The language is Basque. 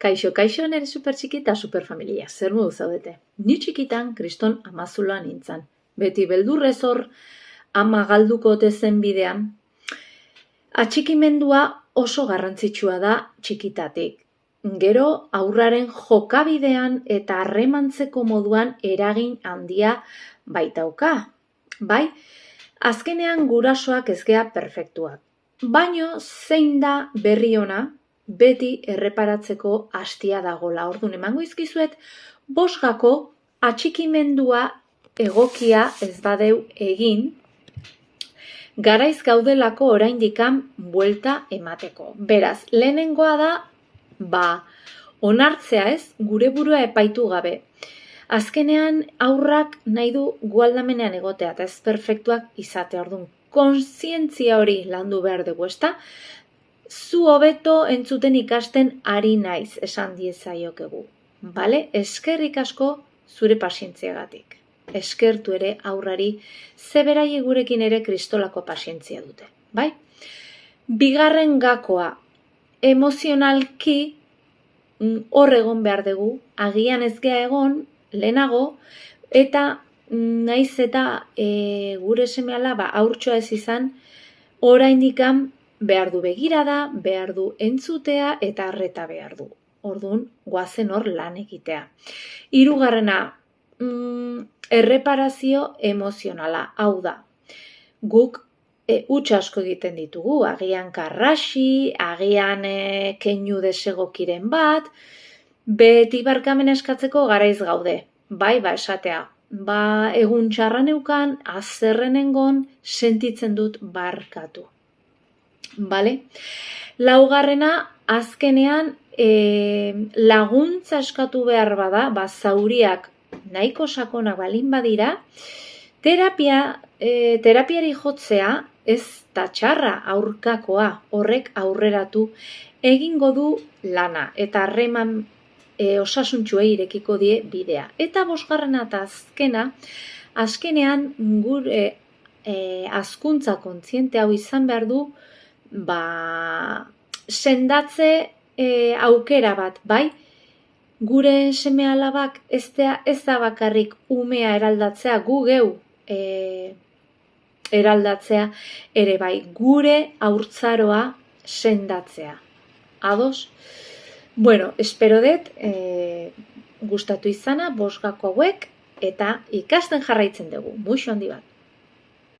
Kaixo, nere supertxiki eta superfamilia, zer modu zaudete? Ni txikitan kriston amazuloa nintzen. Beti beldurrez hor, ama galduko ote zen bidean. Atxikimendua oso garrantzitsua da txikitatik. Gero haurraren jokabidean eta harremantzeko moduan eragin handia baitauka. Bai, azkenean gurasoak ez gea perfektuak. Baino zein da berri ona, beti erreparatzeko hastia dagola. Orduan emango izkizuet, 5 atxikimendua egokia ez badeu egin, garaiz gaudelako oraindikan buelta emateko. Beraz, lehenengoa da, onartzea ez, gure burua epaitu gabe. Azkenean aurrak nahi du gu aldamenean egotea eta ez perfektuak izatea. Orduan, kontzientzia hori landu behar dugu, ezta? Zu hobeto entzuten ikasten ari naiz, esan diezaiokegu. Bale? Eskerrik asko zure pazientziagatik. Eskertu ere aurrari, ze beraiek gurekin ere kristolako pazientzia dute. Bai? 2. gakoa, emozionalki hor egon behar dugu, agian ez gea egon, lehenago, eta naiz eta gure seme-alaba haurtxoa ez izan, oraindikan behar du begirada, behar du entzutea eta arreta behar du. Orduan, goazen hor lan egitea. 3. Erreparazio emozionala. Hau da, guk huts asko egiten ditugu, agian karrasi, agian keinu desegokiren bat, beti barkamen eskatzeko garaiz gaude. Bai, esatea. Egun txarra neukan, azerrenengon sentitzen dut barkatu. Bale? 4. azkenean laguntza eskatu behar bada, zauriak nahiko sakonak balin badira, terapiari jotzea ez da txarra, aurkakoa, horrek aurreratu egingo du lana eta harreman osasuntxuei irekiko die bidea. Eta 5. eta azkenean gure hazkuntza kontziente hau izan behar du sendatze aukera bat, bai? Gure seme-alabak ez da bakarrik umea eraldatzea, gu geu eraldatzea ere bai, gure haurtzaroa sendatzea. Ados? Bueno, espero dut gustatu izana 5 gako hauek eta ikasten jarraitzen dugu. Muixo handi bat.